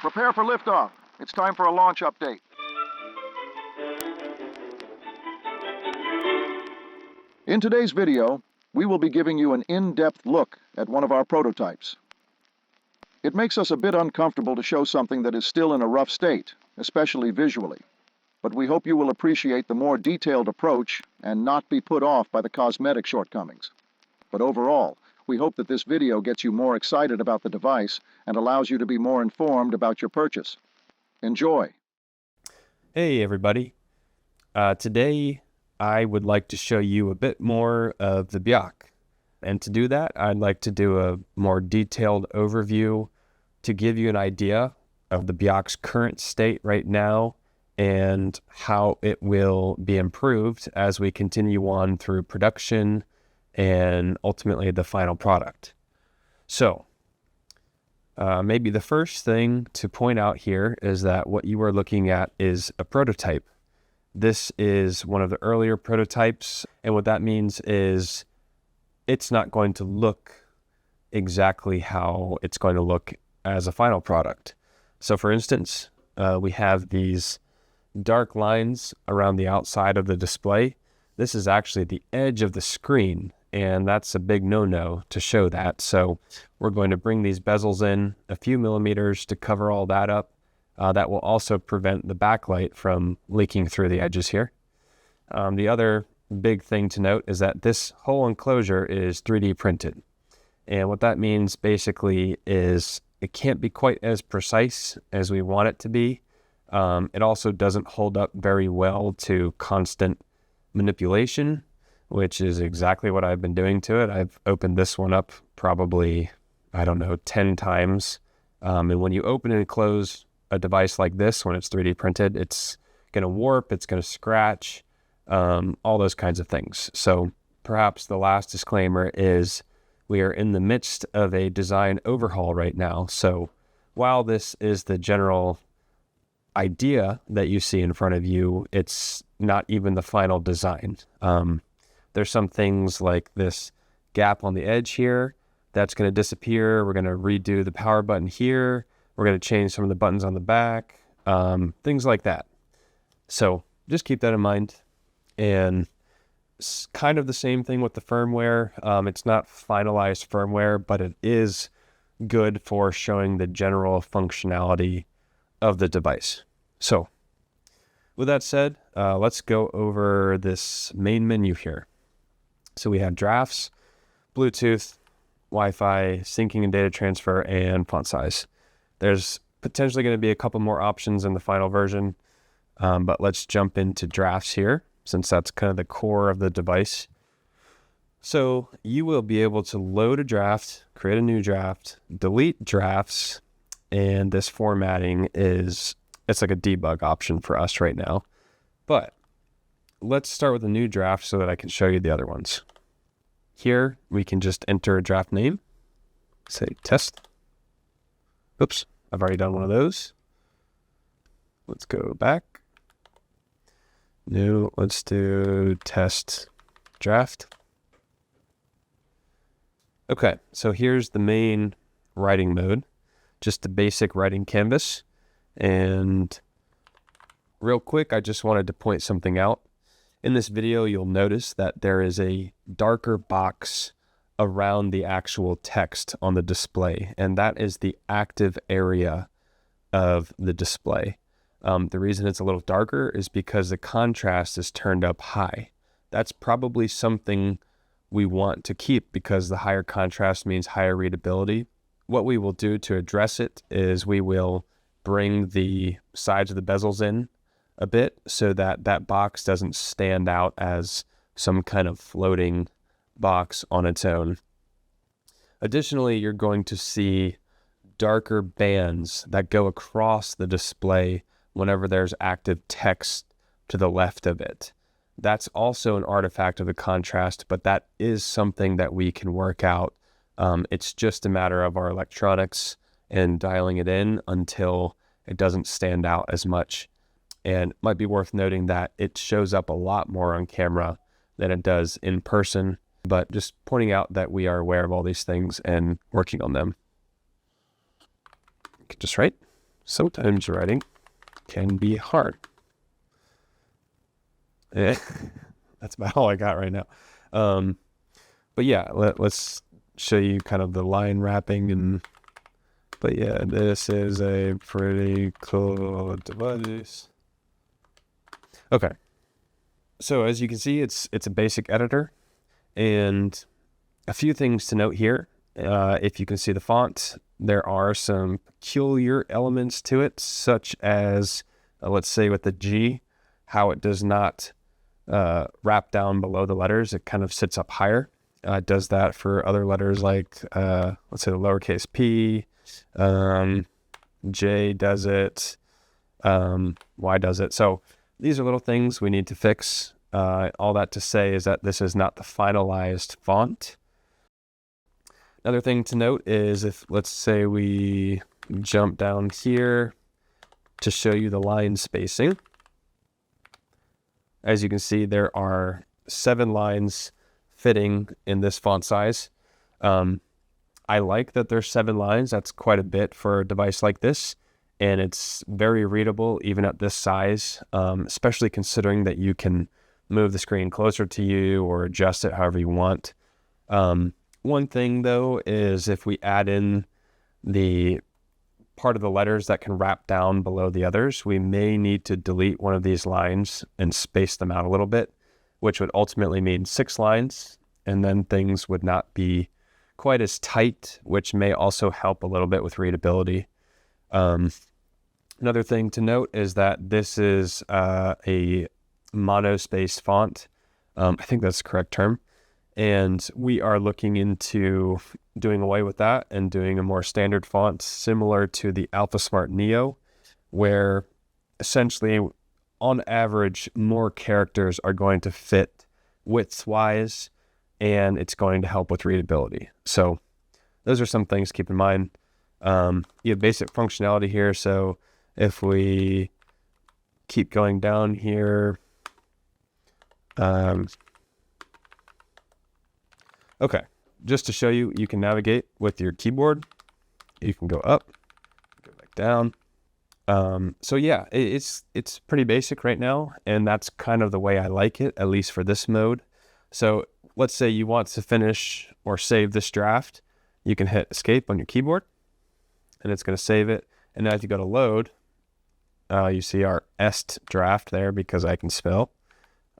Prepare for liftoff. It's time for a launch update. In today's video, we will be giving you an in-depth look at one of our prototypes. It makes us a bit uncomfortable to show something that is still in a rough state, especially visually. But we hope you will appreciate the more detailed approach and not be put off by the cosmetic shortcomings. But overall, we hope that this video gets you more excited about the device and allows you to be more informed about your purchase. Enjoy. Hey everybody. Today I would like to show you a bit more of the BYOK. And to do that, I'd like to do a more detailed overview to give you an idea of the BYOK's current state right now and how it will be improved as we continue on through production and ultimately the final product. So, maybe the first thing to point out here is that what you are looking at is a prototype. This is one of the earlier prototypes, and what that means is it's not going to look exactly how it's going to look as a final product. So for instance, we have these dark lines around the outside of the display. This is actually the edge of the screen, and that's a big no-no to show that. So we're going to bring these bezels in a few millimeters to cover all that up. That will also prevent the backlight from leaking through the edges here. The other big thing to note is that this whole enclosure is 3D printed. And what that means basically is it can't be quite as precise as we want it to be. It also doesn't hold up very well to constant manipulation, which is exactly what I've been doing to it. I've opened this one up probably, 10 times. And when you open and close a device like this, when it's 3D printed, it's going to warp, it's going to scratch, all those kinds of things. So perhaps the last disclaimer is we are in the midst of a design overhaul right now. So while this is the general idea that you see in front of you, it's not even the final design. There's some things like this gap on the edge here that's going to disappear. We're going to redo the power button here. We're going to change some of the buttons on the back, things like that. So just keep that in mind. And it's kind of the same thing with the firmware. It's not finalized firmware, but it is good for showing the general functionality of the device. So with that said, let's go over this main menu here. So we have drafts, Bluetooth, Wi-Fi, syncing and data transfer, and font size. There's potentially going to be a couple more options in the final version, but let's jump into drafts here, since that's kind of the core of the device. So you will be able to load a draft, create a new draft, delete drafts, and this formatting it's like a debug option for us right now. But let's start with a new draft so that I can show you the other ones. Here, we can just enter a draft name, say test. Oops, I've already done one of those. Let's go back. New, let's do test draft. Okay, so here's the main writing mode, just the basic writing canvas. And real quick, I just wanted to point something out. In this video, you'll notice that there is a darker box around the actual text on the display, and that is the active area of the display. The reason it's a little darker is because the contrast is turned up high. That's probably something we want to keep because the higher contrast means higher readability. What we will do to address it is we will bring the sides of the bezels in a bit so that that box doesn't stand out as some kind of floating box on its own. Additionally, you're going to see darker bands that go across the display whenever there's active text to the left of it. That's also an artifact of the contrast, but that is something that we can work out. It's just a matter of our electronics and dialing it in until it doesn't stand out as much. And it might be worth noting that it shows up a lot more on camera than it does in person, but just pointing out that we are aware of all these things and working on them. Just right. sometimes writing can be hard. That's about all I got right now. But yeah, let's show you kind of the line wrapping but yeah, this is a pretty cool device. Okay. So as you can see, it's a basic editor, and a few things to note here. If you can see the font, there are some peculiar elements to it, such as, let's say with the G, how it does not wrap down below the letters. It kind of sits up higher. It does that for other letters like, let's say the lowercase p, J does it, Y does it. So these are little things we need to fix. All that to say is that this is not the finalized font. Another thing to note is if, let's say we jump down here to show you the line spacing. As you can see, there are 7 lines fitting in this font size. I like that there's 7 lines. That's quite a bit for a device like this. And it's very readable even at this size, especially considering that you can move the screen closer to you or adjust it however you want. One thing though is if we add in the part of the letters that can wrap down below the others, we may need to delete one of these lines and space them out a little bit, which would ultimately mean 6 lines, and then things would not be quite as tight, which may also help a little bit with readability. Another thing to note is that this is a monospaced font. I think that's the correct term. And we are looking into doing away with that and doing a more standard font similar to the AlphaSmart Neo, where essentially on average more characters are going to fit width-wise, and it's going to help with readability. So those are some things to keep in mind. You have basic functionality here. So if we keep going down here, okay, just to show you, you can navigate with your keyboard. You can go up, go back down. So yeah, it's pretty basic right now, and that's kind of the way I like it, at least for this mode. So let's say you want to finish or save this draft. You can hit escape on your keyboard, and it's going to save it. And now if you go to load, you see our est draft there because I can spell.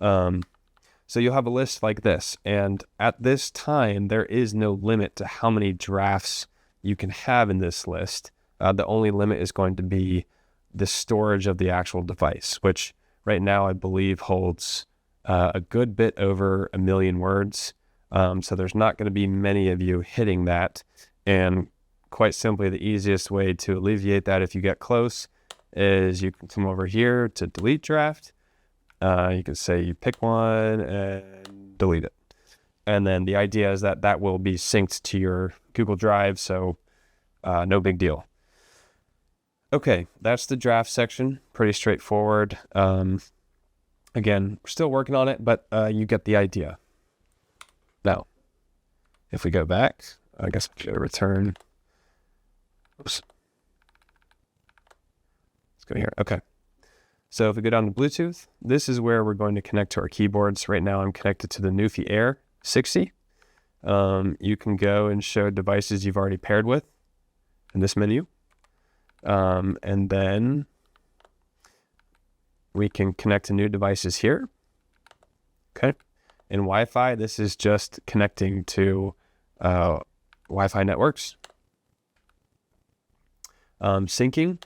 So you'll have a list like this, and at this time, there is no limit to how many drafts you can have in this list. The only limit is going to be the storage of the actual device, which right now I believe holds a good bit over 1 million words. So there's not going to be many of you hitting that. And quite simply, the easiest way to alleviate that if you get close is you can come over here to delete draft. You can say you pick one and delete it. And then the idea is that that will be synced to your Google Drive, so no big deal. Okay, that's the draft section. Pretty straightforward. Again, we're still working on it, but you get the idea. Now, if we go back, I guess I should return. Oops. Let's go here. Okay. So if we go down to Bluetooth, this is where we're going to connect to our keyboards. Right now I'm connected to the Newfie Air 60. You can go and show devices you've already paired with in this menu. And then we can connect to new devices here. Okay. In Wi-Fi, this is just connecting to Wi-Fi networks. Syncing.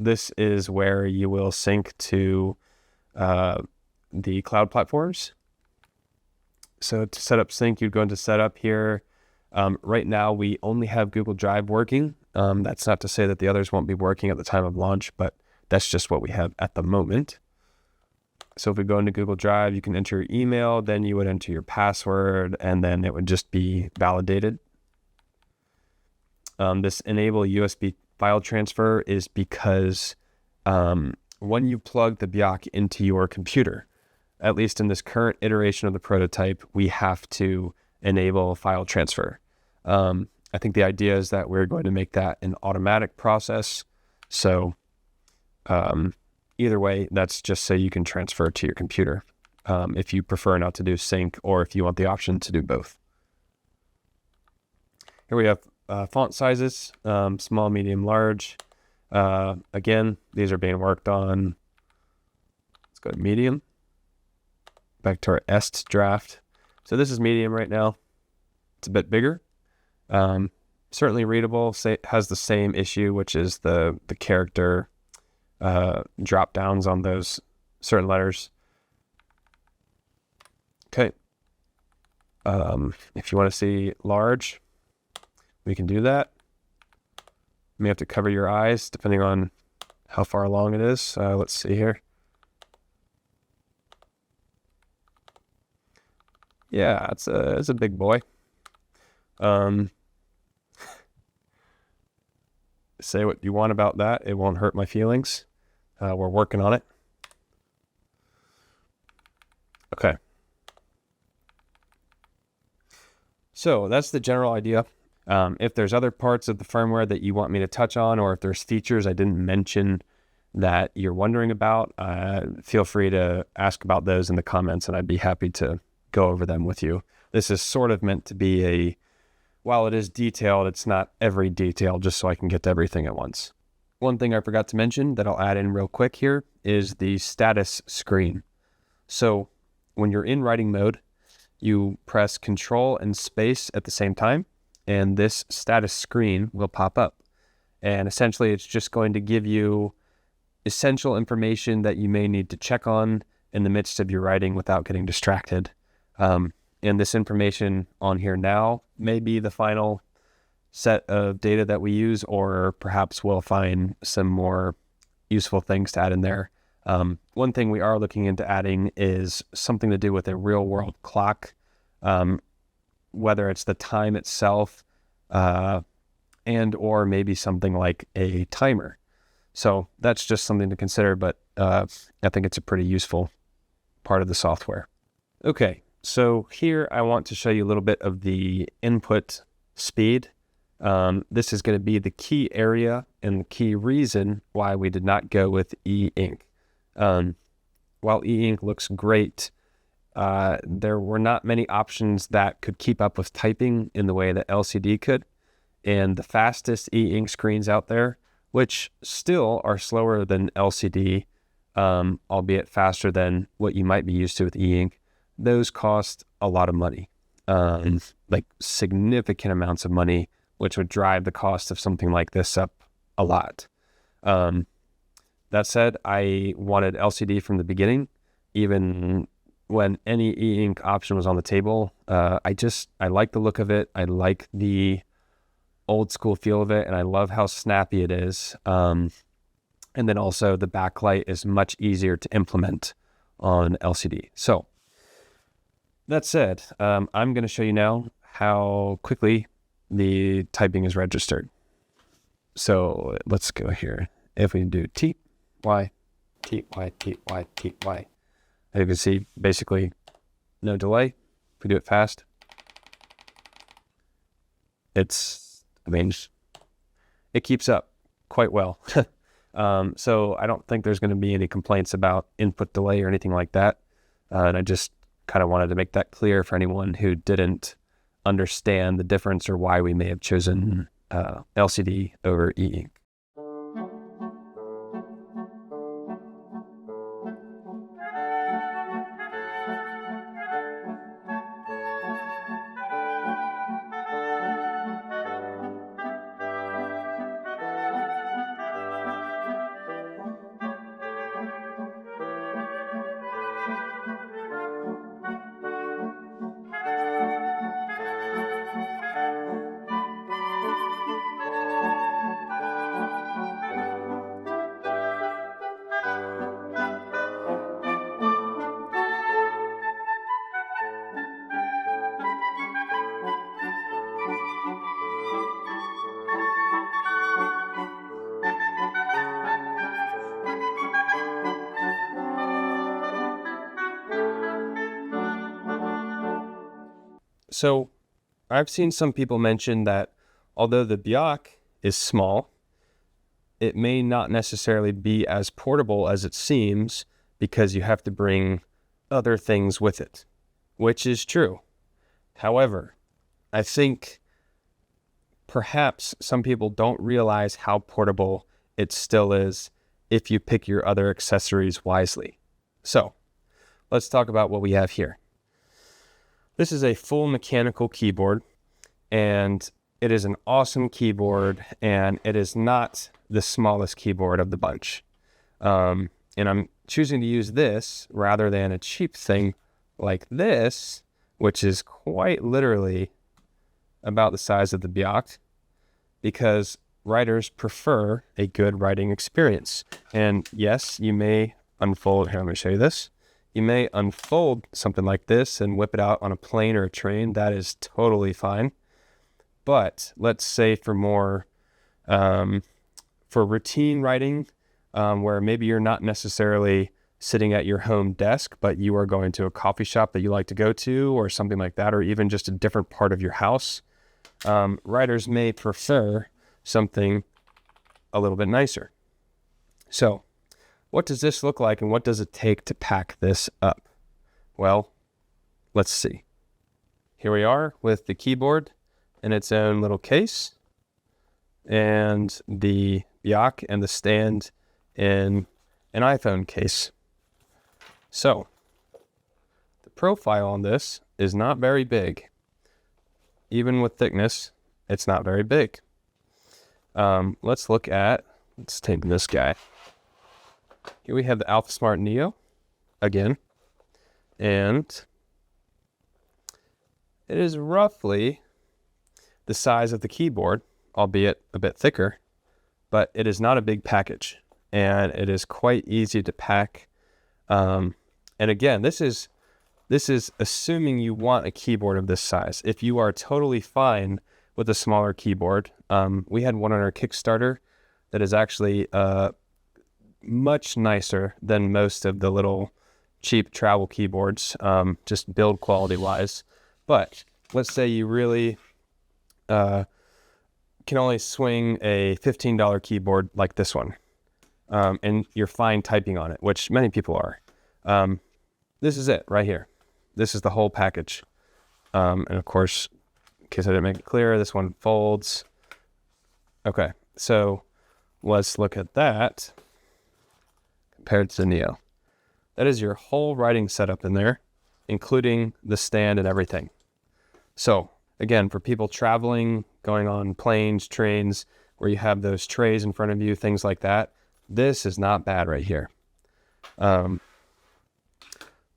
This is where you will sync to the cloud platforms. So to set up sync, you'd go into setup here. Right now, we only have Google Drive working. That's not to say that the others won't be working at the time of launch, but that's just what we have at the moment. So if we go into Google Drive, you can enter your email, then you would enter your password, and then it would just be validated. This enable USB file transfer is because when you plug the BYOK into your computer, at least in this current iteration of the prototype, we have to enable file transfer. I think the idea is that we're going to make that an automatic process. So either way, that's just so you can transfer it to your computer if you prefer not to do sync, or if you want the option to do both. Here we have font sizes, small, medium, large. Again, these are being worked on. Let's go to medium. Back to our est draft. So this is medium right now. It's a bit bigger. Certainly readable. Has the same issue, which is the character drop downs on those certain letters. Okay. If you want to see large, we can do that. You may have to cover your eyes depending on how far along it is. Let's see here. Yeah, it's a big boy. Say what you want about that. It won't hurt my feelings. We're working on it. Okay. So that's the general idea. If there's other parts of the firmware that you want me to touch on, or if there's features I didn't mention that you're wondering about, feel free to ask about those in the comments, and I'd be happy to go over them with you. This is sort of meant to be while it is detailed, it's not every detail, just so I can get to everything at once. One thing I forgot to mention that I'll add in real quick here is the status screen. So when you're in writing mode, you press Control and space at the same time, and this status screen will pop up. And essentially, it's just going to give you essential information that you may need to check on in the midst of your writing without getting distracted. And this information on here now may be the final set of data that we use, or perhaps we'll find some more useful things to add in there. One thing we are looking into adding is something to do with a real world clock, whether it's the time itself, and or maybe something like a timer. So that's just something to consider, but I think it's a pretty useful part of the software. Okay, so here I want to show you a little bit of the input speed. This is going to be the key area and the key reason why we did not go with e-ink. While e-ink looks great, there were not many options that could keep up with typing in the way that LCD could. And the fastest e-ink screens out there, which still are slower than LCD, albeit faster than what you might be used to with e-ink, those cost a lot of money, like significant amounts of money, which would drive the cost of something like this up a lot. That said, I wanted LCD from the beginning, even when any e-ink option was on the table. I like the look of it. I like the old school feel of it, and I love how snappy it is. And then also the backlight is much easier to implement on LCD. So that said, I'm going to show you now how quickly the typing is registered. So let's go here. If we do T, Y, T, Y, T, Y, T, Y, as you can see, basically no delay. If we do it fast, it keeps up quite well. So I don't think there's going to be any complaints about input delay or anything like that. And I just kind of wanted to make that clear for anyone who didn't understand the difference or why we may have chosen LCD over e-ink. So I've seen some people mention that although the BYOK is small, it may not necessarily be as portable as it seems because you have to bring other things with it, which is true. However, I think perhaps some people don't realize how portable it still is if you pick your other accessories wisely. So let's talk about what we have here. This is a full mechanical keyboard, and it is an awesome keyboard, and it is not the smallest keyboard of the bunch. And I'm choosing to use this rather than a cheap thing like this, which is quite literally about the size of the BYOK, because writers prefer a good writing experience. And yes, you may unfold, here, let me show you this. You may unfold something like this and whip it out on a plane or a train. That is totally fine. But let's say for more, for routine writing, where maybe you're not necessarily sitting at your home desk, but you are going to a coffee shop that you like to go to or something like that, or even just a different part of your house, writers may prefer something a little bit nicer. So what does this look like, and what does it take to pack this up? Well, let's see. Here we are with the keyboard in its own little case, and the BYOK and the stand in an iPhone case. So the profile on this is not very big. Even with thickness, it's not very big. Let's take this guy. Here we have the AlphaSmart Neo again, and it is roughly the size of the keyboard, albeit a bit thicker, but it is not a big package, and it is quite easy to pack. And again, this is assuming you want a keyboard of this size. If you are totally fine with a smaller keyboard, we had one on our Kickstarter that is actually much nicer than most of the little cheap travel keyboards, just build quality wise. But let's say you really can only swing a $15 keyboard like this one, and you're fine typing on it, which many people are. This is it right here. This is the whole package. And of course, in case I didn't make it clear, this one folds. Okay, so let's look at that compared to the Neo. That is your whole writing setup in there, including the stand and everything. So again, for people traveling, going on planes, trains, where you have those trays in front of you, things like that, this is not bad right here. But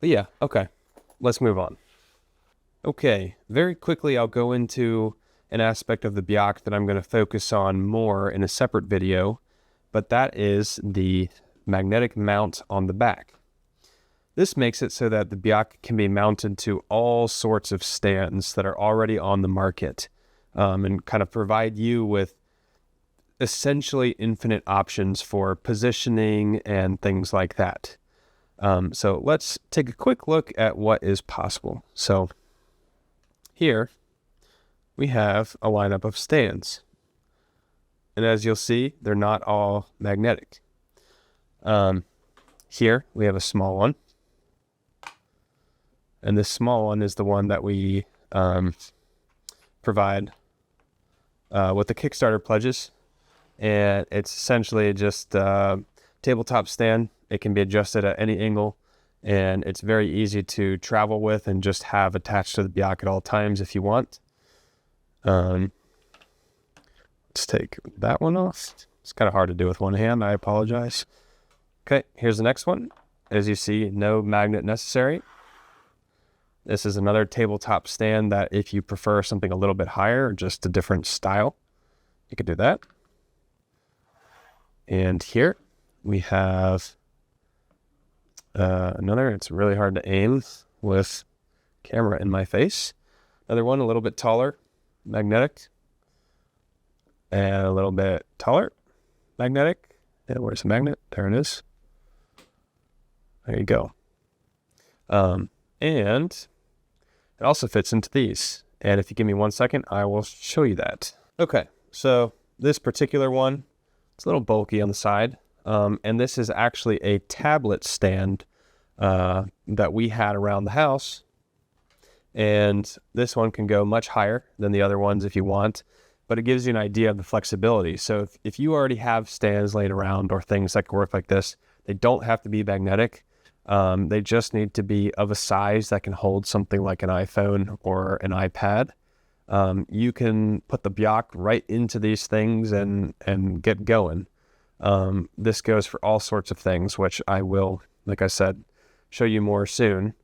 yeah, okay, let's move on. Okay, very quickly I'll go into an aspect of the BYOK that I'm going to focus on more in a separate video, but that is the magnetic mount on the back. This makes it so that the BYOK can be mounted to all sorts of stands that are already on the market, and kind of provide you with essentially infinite options for positioning and things like that. So let's take a quick look at what is possible. So here we have a lineup of stands, and as you'll see, they're not all magnetic. Here we have a small one, and this small one is the one that we provide with the Kickstarter pledges, and it's essentially just a tabletop stand. It can be adjusted at any angle, and it's very easy to travel with and just have attached to the BYOK at all times if you want. Let's take that one off. It's kind of hard to do with one hand. I apologize. Okay, here's the next one. As you see, no magnet necessary. This is another tabletop stand that if you prefer something a little bit higher or just a different style, you could do that. And here we have another. It's really hard to aim with camera in my face. Another one a little bit taller, magnetic, and a little bit taller, magnetic. Yeah, where's the magnet? There it is. There you go. And it also fits into these. And if you give me 1 second, I will show you that. Okay, so this particular one, It's a little bulky on the side. And this is actually a tablet stand that we had around the house. And this one can go much higher than the other ones if you want, but it gives you an idea of the flexibility. So if you already have stands laid around or things that can work like this, they don't have to be magnetic. They just need to be of a size that can hold something like an iPhone or an iPad. You can put the BYOK right into these things and get going. This goes for all sorts of things, which I will, like I said, show you more soon.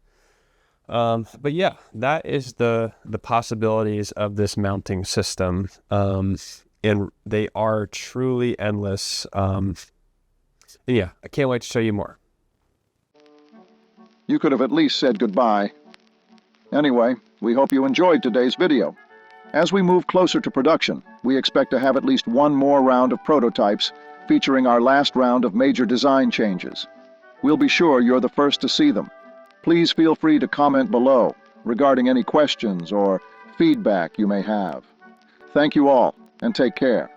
But yeah, that is the possibilities of this mounting system. And they are truly endless. And yeah, I can't wait to show you more. You could have at least said goodbye. Anyway, we hope you enjoyed today's video. As we move closer to production, we expect to have at least one more round of prototypes featuring our last round of major design changes. We'll be sure you're the first to see them. Please feel free to comment below regarding any questions or feedback you may have. Thank you all, and take care.